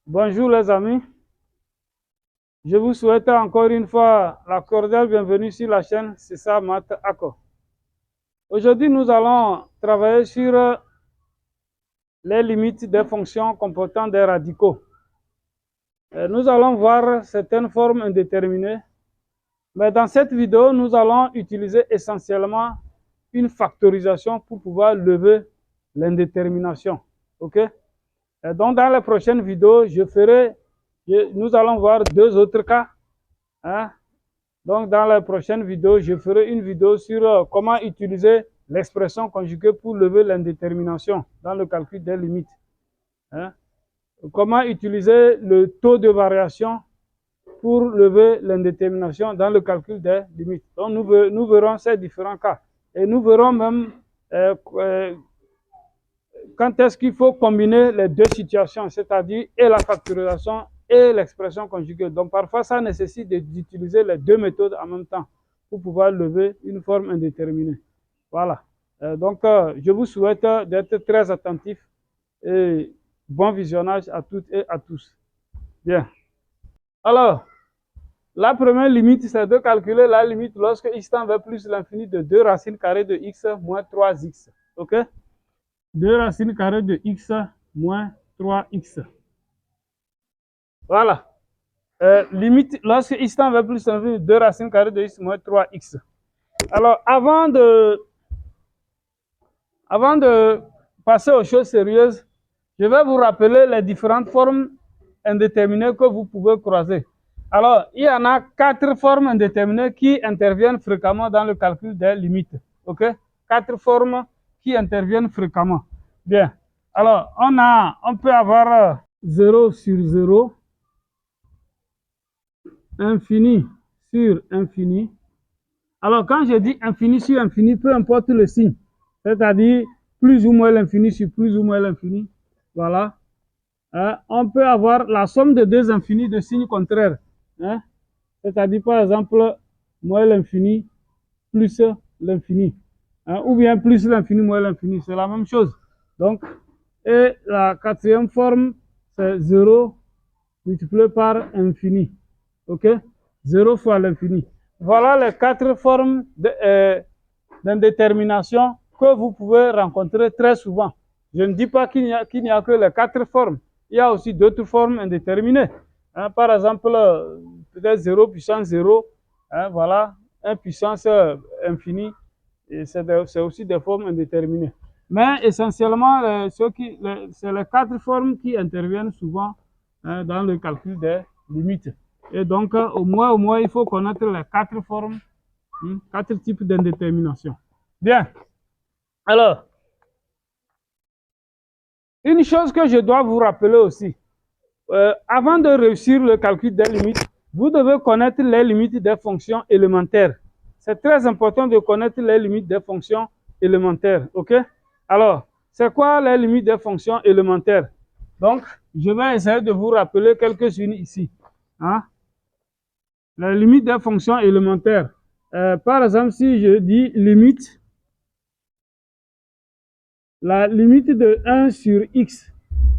Bonjour les amis, je vous souhaite encore une fois la cordiale bienvenue sur la chaîne C'est ça Math Ako. Aujourd'hui nous allons travailler sur les limites des fonctions comportant des radicaux. Nous allons voir certaines formes indéterminées, mais dans cette vidéo nous allons utiliser essentiellement une factorisation pour pouvoir lever l'indétermination. Ok? Donc dans la prochaine vidéo, nous allons voir deux autres cas. Hein? Donc, dans la prochaine vidéo, je ferai une vidéo sur comment utiliser l'expression conjuguée pour lever l'indétermination dans le calcul des limites. Hein? Comment utiliser le taux de variation pour lever l'indétermination dans le calcul des limites. Donc, nous verrons ces différents cas. Et nous verrons même quand est-ce qu'il faut combiner les deux situations, c'est-à-dire et la factorisation et l'expression conjuguée. Donc parfois, ça nécessite d'utiliser les deux méthodes en même temps pour pouvoir lever une forme indéterminée. Voilà. Je vous souhaite d'être très attentifs et bon visionnage à toutes et à tous. Bien. Alors, la première limite, c'est de calculer la limite lorsque x tend vers plus l'infini de 2 racines carrées de x moins 3x. OK? 2 racines carrées de x moins 3x. Voilà. Limite, lorsque x tend vers plus l'infini, 2 racines carrées de x moins 3x. Alors, avant de passer aux choses sérieuses, je vais vous rappeler les différentes formes indéterminées que vous pouvez croiser. Alors, il y en a 4 formes indéterminées qui interviennent fréquemment dans le calcul des limites. OK? 4 formes qui interviennent fréquemment. Bien. Alors, on peut avoir 0 sur 0, infini sur infini. Alors, quand je dis infini sur infini, peu importe le signe, c'est-à-dire plus ou moins l'infini sur plus ou moins l'infini, voilà. On peut avoir la somme de deux infinis de signes contraires. Hein? C'est-à-dire, par exemple, moins l'infini plus l'infini. Hein? Ou bien plus l'infini moins l'infini, c'est la même chose. Donc, et la quatrième forme, c'est 0 multiplié par infini. OK? 0 fois l'infini. Voilà les 4 formes d'indétermination que vous pouvez rencontrer très souvent. Je ne dis pas qu'il n'y a que les 4 formes. Il y a aussi d'autres formes indéterminées. Hein, par exemple, peut-être 0 puissance 0, hein, voilà, 1 puissance infinie, c'est aussi des formes indéterminées. Mais essentiellement, c'est les 4 formes qui interviennent souvent hein, dans le calcul des limites. Et donc, au moins, il faut connaître les 4 formes, 4 types d'indétermination. Bien. Alors, une chose que je dois vous rappeler aussi, avant de réussir le calcul des limites, vous devez connaître les limites des fonctions élémentaires. C'est très important de connaître les limites des fonctions élémentaires. OK? Alors, c'est quoi les limites des fonctions élémentaires? Donc, je vais essayer de vous rappeler quelques-unes ici. Hein? La limite des fonctions élémentaires. Par exemple, si je dis limite, la limite de 1 sur x,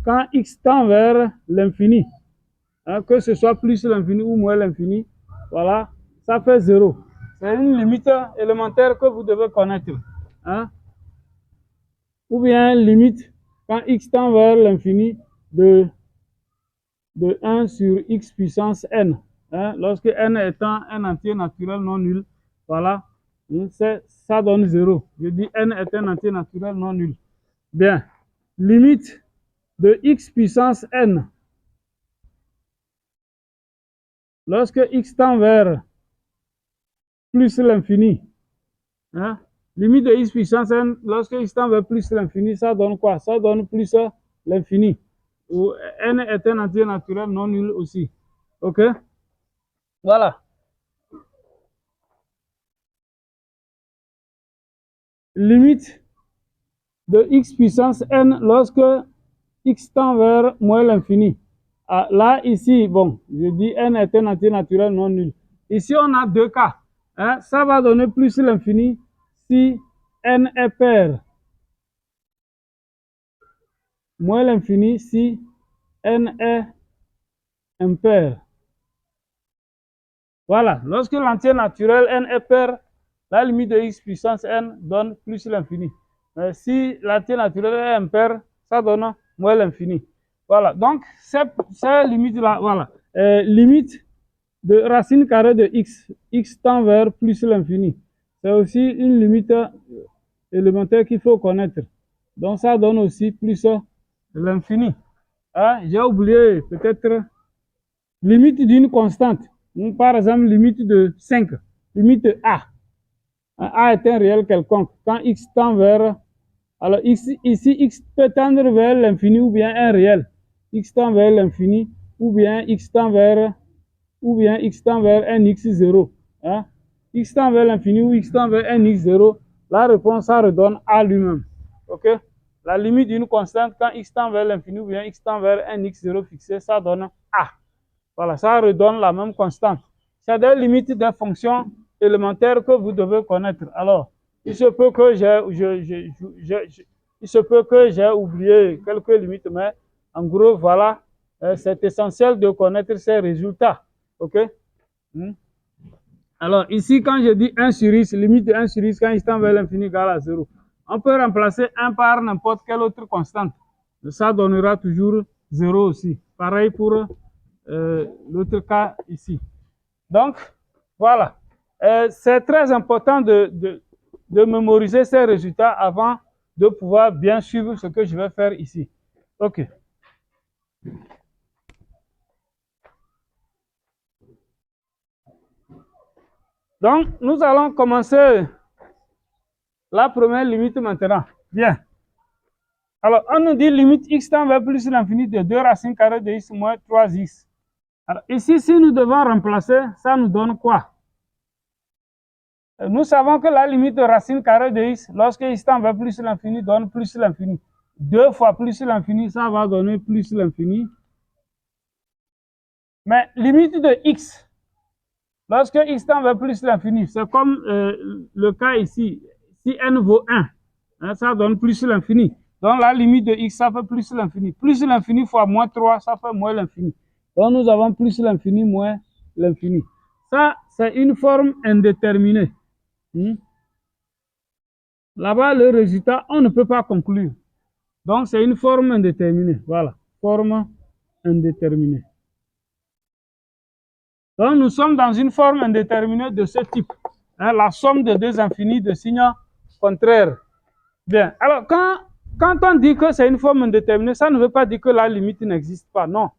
quand x tend vers l'infini, hein, que ce soit plus l'infini ou moins l'infini, voilà, ça fait 0. C'est une limite élémentaire que vous devez connaître. Hein? Ou bien limite, quand x tend vers l'infini, de 1 sur x puissance n. Hein? Lorsque n étant un entier naturel non nul, voilà, ça donne 0. Je dis n est un entier naturel non nul. Bien, limite de x puissance n. Lorsque x tend vers plus l'infini, hein? Limite de x puissance n, lorsque x tend vers plus l'infini, ça donne quoi? Ça donne plus l'infini. Ou n est un entier naturel non nul aussi. OK? Voilà. Limite de x puissance n lorsque x tend vers moins l'infini. Ah, là, ici, bon, je dis n est un entier naturel non nul. Ici, on a deux cas. Hein? Ça va donner plus l'infini si n est pair. Moins l'infini si n est impair. Voilà, lorsque l'entier naturel n est pair, la limite de x puissance n donne plus l'infini. Mais si l'entier naturel est impair, ça donne moins l'infini. Voilà, donc ces limites-là, voilà. Limite de racine carrée de x tend vers plus l'infini. C'est aussi une limite élémentaire qu'il faut connaître. Donc ça donne aussi plus l'infini. Hein? J'ai oublié peut-être limite d'une constante. Par exemple, limite de 5, limite de A. A est un réel quelconque. Quand x tend vers... Alors ici, x peut tendre vers l'infini ou bien un réel. X tend vers l'infini ou bien x tend vers un x0. Hein? X tend vers l'infini ou x tend vers un x0. La réponse, ça redonne A lui-même. Ok? La limite d'une constante quand x tend vers l'infini ou bien x tend vers un x0 fixé, ça donne A. Voilà, ça redonne la même constante. C'est des limites des fonctions élémentaires que vous devez connaître. Alors, il se peut que j'ai oublié quelques limites, mais en gros, voilà, c'est essentiel de connaître ces résultats. OK? Alors, ici, quand je dis 1 sur x, limite de 1 sur x, quand il tend vers l'infini égale à 0, on peut remplacer 1 par n'importe quelle autre constante. Ça donnera toujours 0 aussi. Pareil pour l'autre cas ici. Donc, voilà. C'est très important de mémoriser ces résultats avant de pouvoir bien suivre ce que je vais faire ici. OK. Donc, nous allons commencer la première limite maintenant. Bien. Alors, on nous dit limite x tend vers plus l'infini de 2 racines carrées de x moins 3x. Alors, ici, si nous devons remplacer, ça nous donne quoi? Nous savons que la limite de racine carrée de x, lorsque x tend vers plus l'infini, donne plus l'infini. 2 fois plus l'infini, ça va donner plus l'infini. Mais limite de x, lorsque x tend vers plus l'infini, c'est comme le cas ici. Si n vaut 1, hein, ça donne plus l'infini. Donc la limite de x, ça fait plus l'infini. Plus l'infini fois moins 3, ça fait moins l'infini. Donc nous avons plus l'infini moins l'infini. Ça, c'est une forme indéterminée. Là-bas, le résultat, on ne peut pas conclure. Donc, c'est une forme indéterminée. Voilà, forme indéterminée. Donc, nous sommes dans une forme indéterminée de ce type. Hein, la somme de deux infinis de signes contraires. Bien, alors, quand on dit que c'est une forme indéterminée, ça ne veut pas dire que la limite n'existe pas. Non.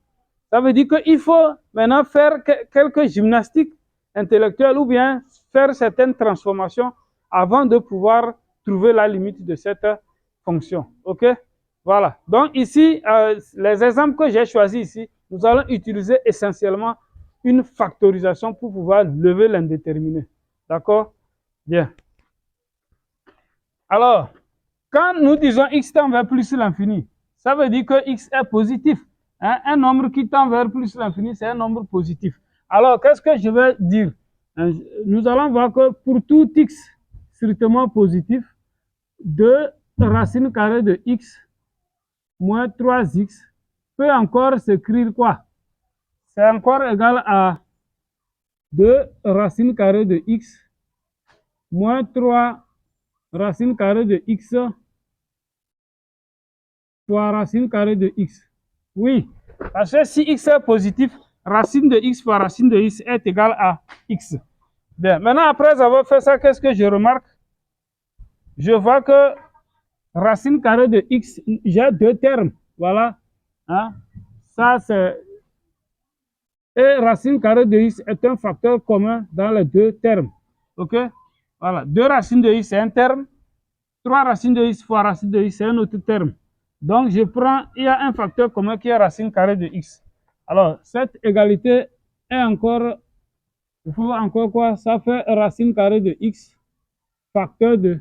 Ça veut dire qu'il faut maintenant faire quelques gymnastiques intellectuelles ou bien faire certaines transformations avant de pouvoir trouver la limite de cette fonction. OK? Voilà. Donc ici, les exemples que j'ai choisis ici, nous allons utiliser essentiellement une factorisation pour pouvoir lever l'indéterminé. D'accord? Bien. Alors, quand nous disons x tend vers plus l'infini, ça veut dire que x est positif. Hein? Un nombre qui tend vers plus l'infini, c'est un nombre positif. Alors, qu'est-ce que je vais dire? Nous allons voir que pour tout x strictement positif, 2 racine carrée de x moins 3x peut encore s'écrire quoi? C'est encore égal à 2 racine carrée de x moins 3 racine carrée de x fois racine carrée de x. Oui, parce que si x est positif, racine de x fois racine de x est égal à x. Bien, maintenant après avoir fait ça, qu'est-ce que je remarque? Je vois que racine carrée de x, j'ai deux termes. Voilà. Hein? Ça, c'est... Et racine carrée de x est un facteur commun dans les deux termes. OK? Voilà. 2 racines de x, c'est un terme. 3 racines de x fois racine de x, c'est un autre terme. Donc, je prends, il y a un facteur commun qui est racine carrée de x. Alors, cette égalité est encore, il faut encore quoi? Ça fait racine carrée de x facteur de.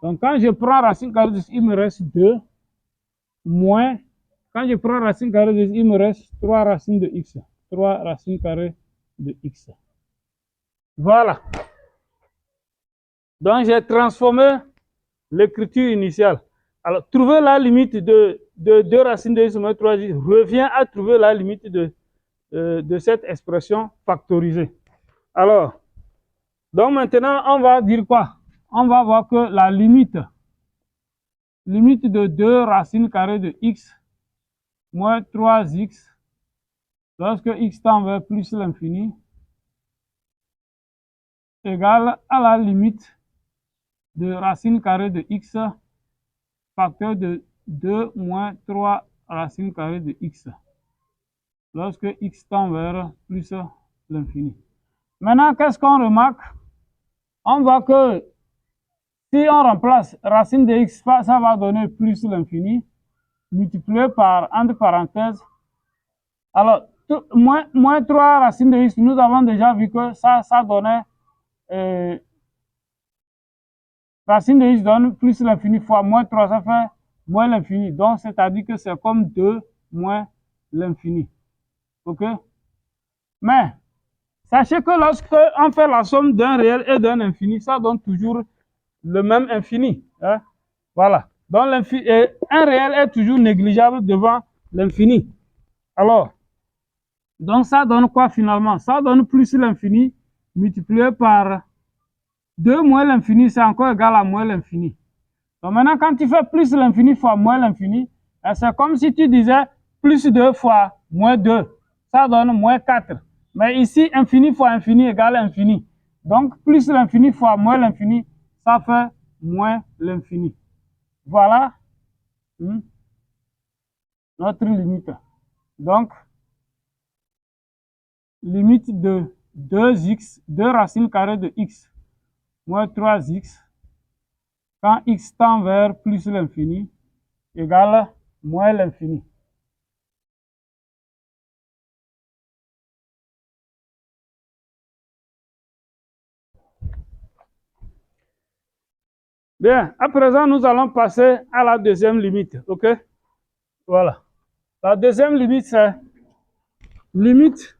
Donc, quand je prends racine carrée de x, il me reste 2 moins, quand je prends racine carrée de x, il me reste 3 racines de x. 3 racines carrées de x. Voilà. Donc, j'ai transformé l'écriture initiale. Alors, trouver la limite de 2 racines de x moins 3x revient à trouver la limite de de cette expression factorisée. Alors, donc maintenant, on va dire quoi? On va voir que la limite de 2 racines carrées de x moins 3x, lorsque x tend vers plus l'infini, égale à la limite de racine carrée de x facteur de 2 moins 3 racine carrée de x, lorsque x tend vers plus l'infini. Maintenant, qu'est-ce qu'on remarque? On voit que si on remplace racine de x, ça va donner plus l'infini, multiplié par, entre parenthèses, alors, moins 3 racine de x, nous avons déjà vu que ça donnait, racine de x donne plus l'infini fois moins 3, ça fait moins l'infini. Donc, c'est-à-dire que c'est comme 2 moins l'infini. OK? Mais, sachez que lorsque on fait la somme d'un réel et d'un infini, ça donne toujours le même infini. Hein? Voilà. Donc, un réel est toujours négligeable devant l'infini. Alors, donc ça donne quoi finalement? Ça donne plus l'infini multiplié par 2 moins l'infini, c'est encore égal à moins l'infini. Donc maintenant, quand tu fais plus l'infini fois moins l'infini, c'est comme si tu disais plus 2 fois moins 2. Ça donne moins 4. Mais ici, infini fois infini égale infini. Donc, plus l'infini fois moins l'infini, ça fait moins l'infini. Voilà notre limite. Donc, limite de 2x, 2 racines carrées de x, moins 3x, quand x tend vers plus l'infini, égale moins l'infini. Bien, à présent, nous allons passer à la deuxième limite, ok? Voilà. La deuxième limite, c'est limite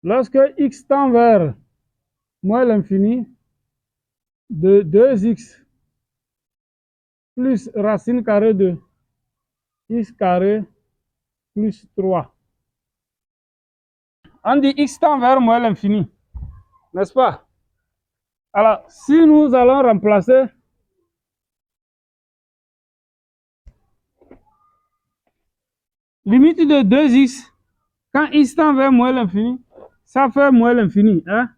lorsque x tend vers moins l'infini de 2x plus racine carrée de x carré plus 3. On dit x tend vers moins l'infini, n'est-ce pas? Alors, si nous allons remplacer limite de 2x, quand x tend vers moins l'infini, ça fait moins l'infini. Hein?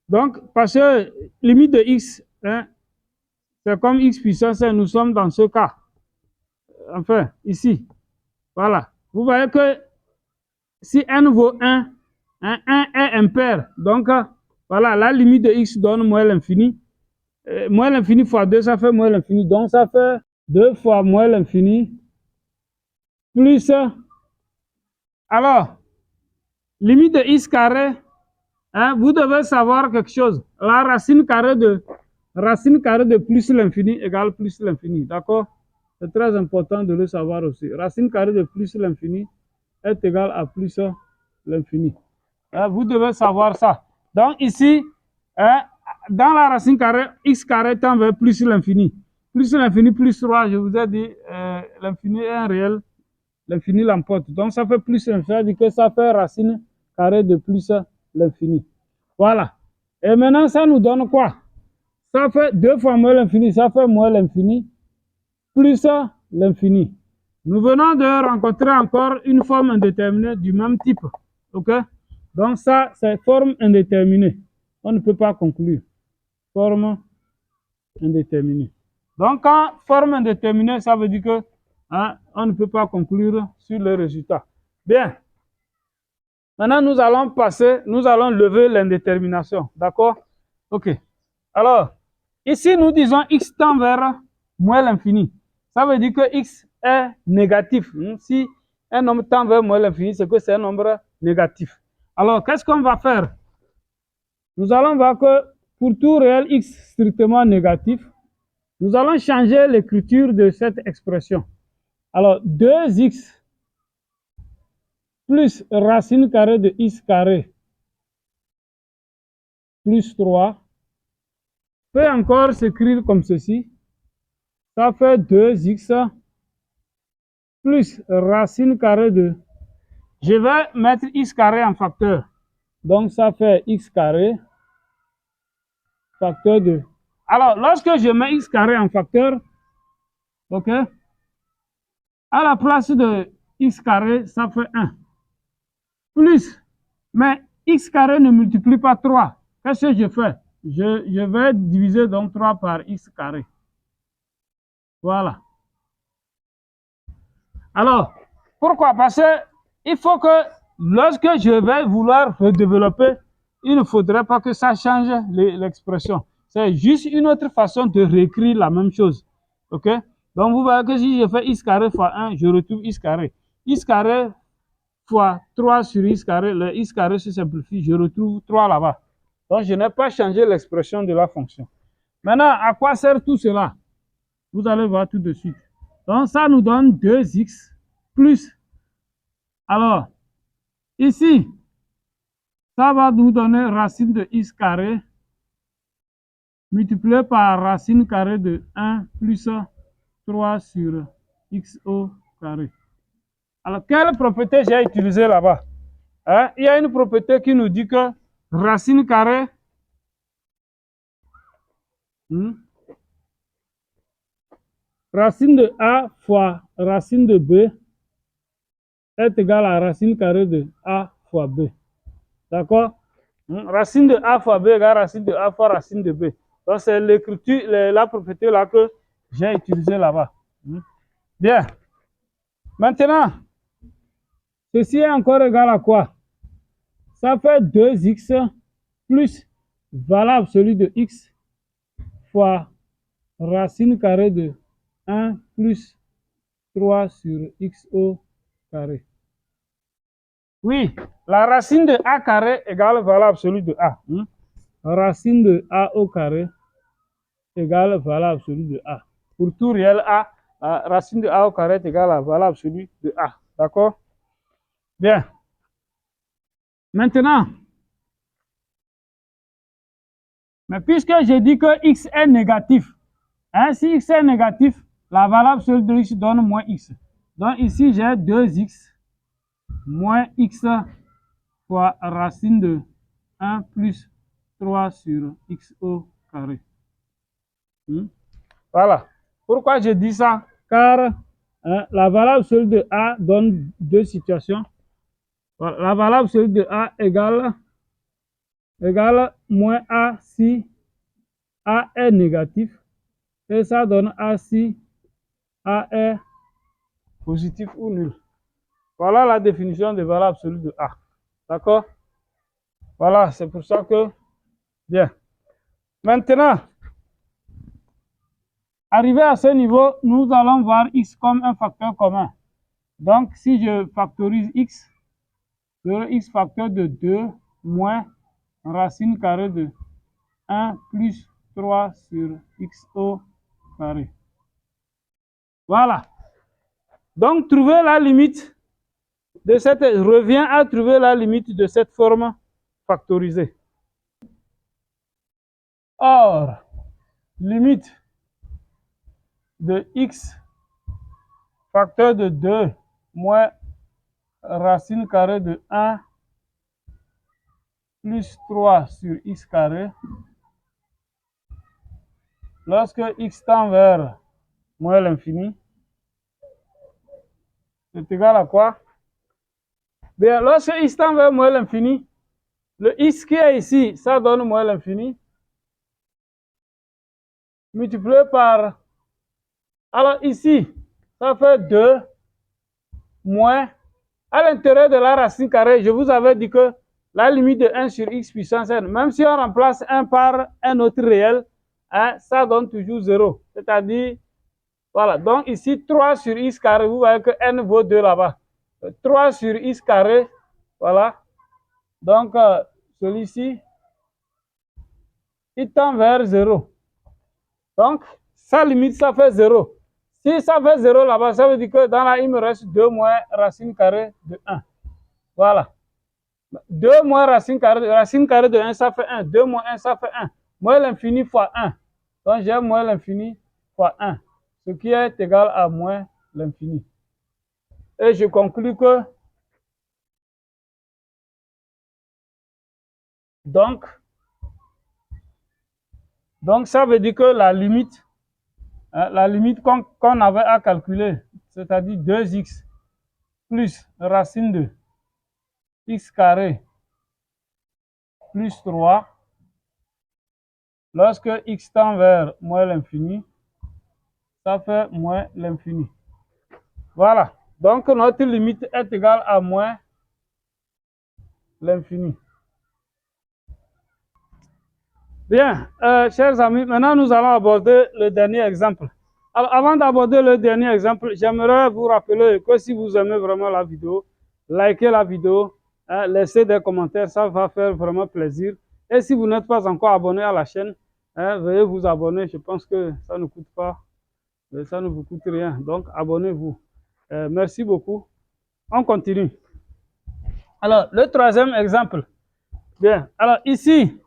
Donc, parce que limite de x, hein, c'est comme x puissance 1, nous sommes dans ce cas. Enfin, ici. Voilà. Vous voyez que si n vaut 1, 1 est impair. Donc, voilà, la limite de x donne moins l'infini. Moins l'infini fois 2, ça fait moins l'infini. Donc, ça fait 2 fois moins l'infini. Plus, alors, limite de x carré, hein, vous devez savoir quelque chose. La racine carrée de plus l'infini égale plus l'infini. D'accord? C'est très important de le savoir aussi. Racine carrée de plus l'infini est égale à plus l'infini. Vous devez savoir ça. Donc ici, dans la racine carrée, x carré tend vers plus l'infini. Plus l'infini plus 3, je vous ai dit, l'infini est un réel, l'infini l'emporte. Donc ça fait plus l'infini, c'est-à-dire que ça fait racine carrée de plus l'infini. Voilà. Et maintenant, ça nous donne quoi? Ça fait 2 fois moins l'infini, ça fait moins l'infini, plus l'infini. Nous venons de rencontrer encore une forme indéterminée du même type. OK? Donc ça, c'est forme indéterminée. On ne peut pas conclure. Forme indéterminée. Donc quand forme indéterminée, ça veut dire que on ne peut pas conclure sur le résultat. Bien. Maintenant, nous allons lever l'indétermination. D'accord? OK. Alors, ici, nous disons x tend vers moins l'infini. Ça veut dire que x est négatif. Si un nombre tend vers moins l'infini, c'est que c'est un nombre négatif. Alors, qu'est-ce qu'on va faire? Nous allons voir que pour tout réel x strictement négatif, nous allons changer l'écriture de cette expression. Alors, 2x plus racine carrée de x carré plus 3 peut encore s'écrire comme ceci. Ça fait 2x plus racine carrée de Je vais mettre x carré en facteur. Donc, ça fait x carré facteur de... Alors, lorsque je mets x carré en facteur, ok, à la place de x carré, ça fait 1. Plus, mais x carré ne multiplie pas 3. Qu'est-ce que je fais? Je vais diviser donc 3 par x carré. Voilà. Alors, pourquoi? Parce qu'il faut que lorsque je vais vouloir redévelopper, il ne faudrait pas que ça change l'expression. C'est juste une autre façon de réécrire la même chose. OK? Donc, vous voyez que si je fais x carré fois 1, je retrouve x carré. X carré fois 3 sur x carré, le x carré se simplifie, je retrouve 3 là-bas. Donc, je n'ai pas changé l'expression de la fonction. Maintenant, à quoi sert tout cela? Vous allez voir tout de suite. Donc, ça nous donne 2x plus. Alors, ici, ça va nous donner racine de x carré multiplié par racine carrée de 1 plus 3 sur x au carré. Alors, quelle propriété j'ai utilisée là-bas? Hein? Il y a une propriété qui nous dit que racine carrée racine de a fois racine de b est égal à racine carrée de a fois b. D'accord? Racine de a fois b égale racine de a fois racine de b. Donc, c'est l'écriture, la propriété là que j'ai utilisée là-bas. Bien. Maintenant, ceci est encore égal à quoi? Ça fait 2x plus valeur absolue de x fois racine carrée de 1 plus 3 sur x au carré. Oui, la racine de a carré égale valeur absolue de a. Racine de a au carré égale valeur absolue de a. Pour tout réel a, la racine de a au carré est égale à valeur absolue de a. D'accord? Bien. Maintenant, mais puisque j'ai dit que x est négatif, hein, si x est négatif, la valeur absolue de x donne moins x. Donc ici, j'ai 2x moins x fois racine de 1 plus 3 sur x au carré. Voilà. Pourquoi je dis ça? Car la valeur absolue de a donne deux situations. Voilà. La valeur absolue de a égale moins a si a est négatif. Et ça donne a si a est positif ou nul. Voilà la définition de valeur absolue de a. D'accord? Voilà, c'est pour ça que... Bien. Maintenant, arrivé à ce niveau, nous allons voir x comme un facteur commun. Donc, si je factorise x, j'aurai x facteur de 2 moins racine carrée de 1 plus 3 sur x au carré. Voilà. Donc, trouver la limite de cette... revient à trouver la limite de cette forme factorisée. Or, limite de x facteur de 2 moins racine carrée de 1 plus 3 sur x carré. Lorsque x tend vers moins l'infini, c'est égal à quoi? Bien, lorsque x tend vers moins l'infini, le x qui est ici, ça donne moins l'infini, multiplié par... Alors ici, ça fait 2 moins... À l'intérieur de la racine carrée, je vous avais dit que la limite de 1 sur x puissance n, même si on remplace 1 par un autre réel, hein, ça donne toujours 0. C'est-à-dire, voilà. Donc ici, 3 sur x carré, vous voyez que n vaut 2 là-bas. 3 sur x carré, voilà. Donc, celui-ci, il tend vers 0. Donc, sa limite, ça fait 0. Si ça fait 0 là-bas, ça veut dire que dans la, il me reste 2 moins racine carrée de 1. Voilà. 2 moins racine carrée de 1, ça fait 1. 2 moins 1, ça fait 1. Moins l'infini fois 1. Donc, j'ai moins l'infini fois 1. Ce qui est égal à moins l'infini. Et je conclus que Donc, ça veut dire que la limite qu'on avait à calculer, c'est-à-dire 2x plus racine de x carré plus 3, lorsque x tend vers moins l'infini, ça fait moins l'infini. Voilà. Donc, notre limite est égale à moins l'infini. Bien, chers amis, maintenant nous allons aborder le dernier exemple. Alors, avant d'aborder le dernier exemple, j'aimerais vous rappeler que si vous aimez vraiment la vidéo, likez la vidéo, laissez des commentaires, ça va faire vraiment plaisir. Et si vous n'êtes pas encore abonné à la chaîne, veuillez vous abonner. Je pense que ça ne coûte pas, ça ne vous coûte rien. Donc, abonnez-vous. Merci beaucoup. On continue. Alors, le troisième exemple. Bien, alors ici,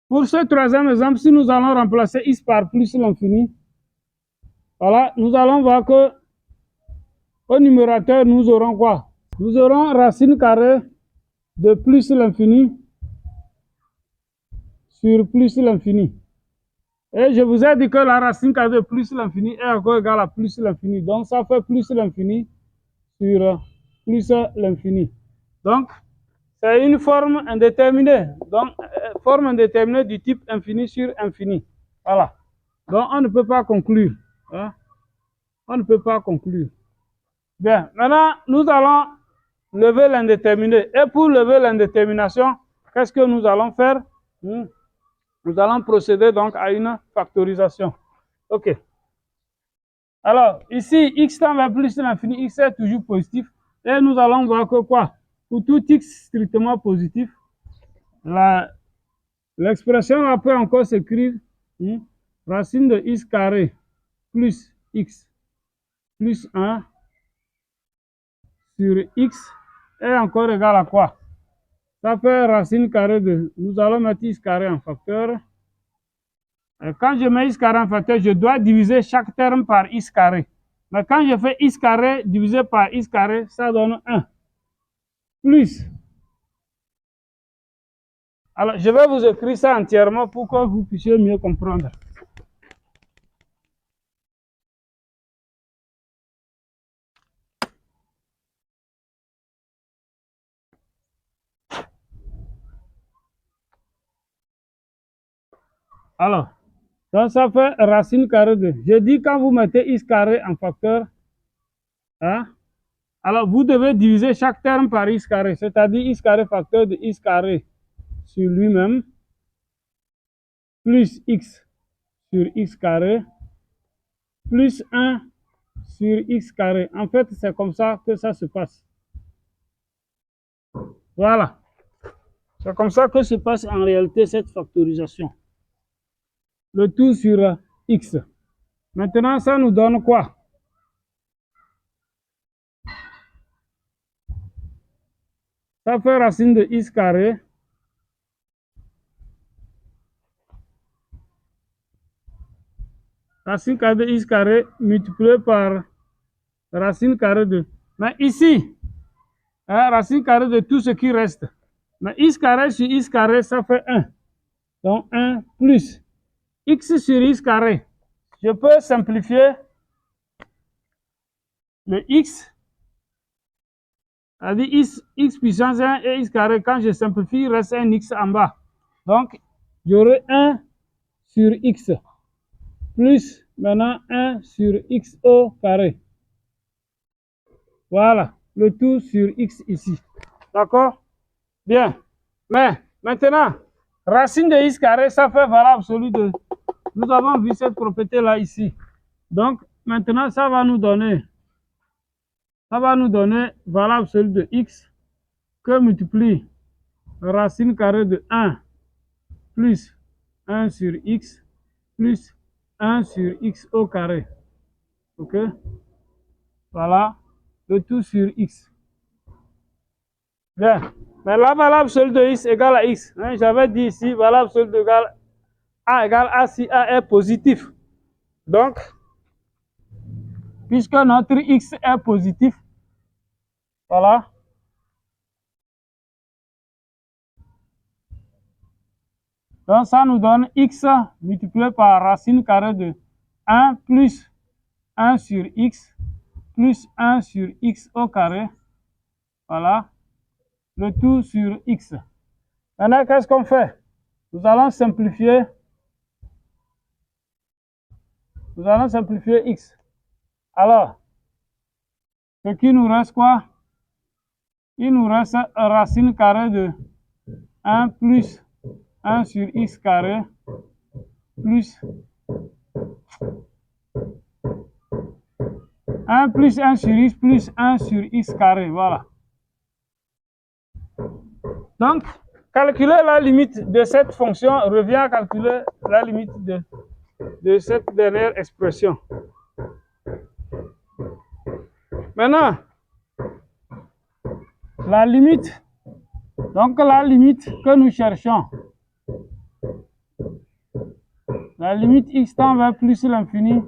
pour ce troisième exemple, si nous allons remplacer x par plus l'infini, voilà, nous allons voir que au numérateur, nous aurons quoi? Nous aurons racine carrée de plus l'infini sur plus l'infini. Et je vous ai dit que la racine carrée de plus l'infini est encore égale à plus l'infini. Donc, ça fait plus l'infini sur plus l'infini. Donc, c'est une forme indéterminée. Donc, forme indéterminée du type infini sur infini. Voilà. Donc, on ne peut pas conclure. Hein? On ne peut pas conclure. Bien, maintenant, nous allons lever l'indéterminé. Et pour lever l'indétermination, qu'est-ce que nous allons faire? Nous allons procéder donc à une factorisation. OK. Alors, ici, x tend vers plus l'infini, x est toujours positif. Et nous allons voir que quoi? Pour tout x strictement positif, l'expression peut encore s'écrire racine de x carré plus x plus 1 sur x est encore égal à quoi? Ça fait racine carrée de... Nous allons mettre x carré en facteur. Et quand je mets x carré en facteur, je dois diviser chaque terme par x carré. Mais quand je fais x carré divisé par x carré, ça donne 1. Plus. Alors, je vais vous écrire ça entièrement pour que vous puissiez mieux comprendre. Alors, donc ça fait racine carrée de... Je dis quand vous mettez x carré en facteur, hein, alors vous devez diviser chaque terme par x carré, c'est-à-dire x carré facteur de x carré sur lui-même, plus x sur x carré, plus 1 sur x carré. En fait, c'est comme ça que ça se passe. Voilà. C'est comme ça que se passe en réalité cette factorisation. Le tout sur x. Maintenant, ça nous donne quoi? Ça fait racine de x carré racine carrée de x carré multiplié par racine carrée de... Mais ici, racine carrée de tout ce qui reste. Mais x carré sur x carré, ça fait 1. Donc 1 plus x sur x carré. Je peux simplifier le x, c'est-à-dire x puissance 1 et x carré. Quand je simplifie, il reste un x en bas. Donc, j'aurai 1 sur x plus maintenant 1 sur x au carré. Voilà, le tout sur x ici. D'accord? Bien. Mais maintenant, racine de x carré, ça fait valeur absolue de... Nous avons vu cette propriété-là ici. Donc, maintenant, ça va nous donner valeur absolue de x que multiplie racine carrée de 1 plus 1 sur x plus 1 sur x au carré. OK? Voilà, le tout sur x. Bien. Mais la valeur absolue de x égale à x. Hein, j'avais dit ici, valeur absolue de a égale a si a est positif. Donc, puisque notre x est positif, voilà. Donc, ça nous donne x multiplié par racine carrée de 1 plus 1 sur x plus 1 sur x au carré. Voilà. Le tout sur x. Maintenant, qu'est-ce qu'on fait? Nous allons simplifier. Nous allons simplifier x. Alors, ce qui nous reste quoi? Il nous reste racine carrée de 1 plus 1 sur x carré plus 1 plus 1 sur x plus 1 sur x carré. Voilà. Donc, calculer la limite de cette fonction revient à calculer la limite de cette dernière expression. Maintenant, la limite, donc la limite que nous cherchons, la limite x tend vers plus l'infini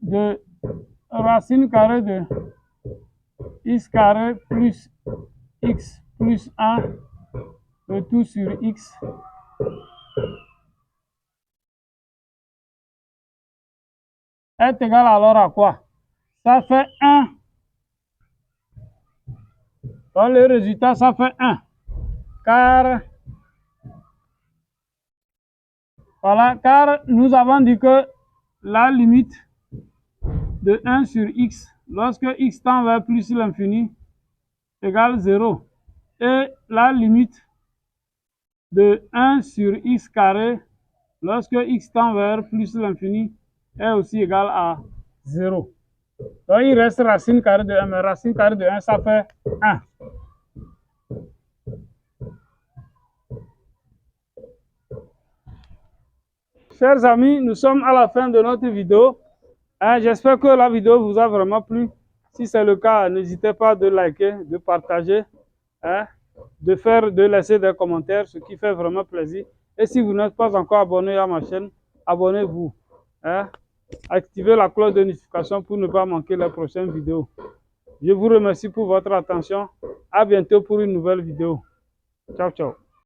de racine carrée de x carré plus x plus 1, le tout sur x, est égal alors à quoi? Ça fait 1. Donc le résultat, ça fait 1. Car, voilà, car nous avons dit que la limite de 1 sur x, lorsque x tend vers plus l'infini, égale 0. Et la limite de 1 sur x carré, lorsque x tend vers plus l'infini, est aussi égal à 0. Donc il reste racine carrée de 1, mais racine carrée de 1, ça fait 1. Chers amis, nous sommes à la fin de notre vidéo. J'espère que la vidéo vous a vraiment plu. Si c'est le cas, n'hésitez pas de liker, de partager, de laisser des commentaires, ce qui fait vraiment plaisir. Et si vous n'êtes pas encore abonné à ma chaîne, abonnez-vous. Activez la cloche de notification pour ne pas manquer les prochaines vidéos. Je vous remercie pour votre attention. À bientôt pour une nouvelle vidéo. Ciao, ciao.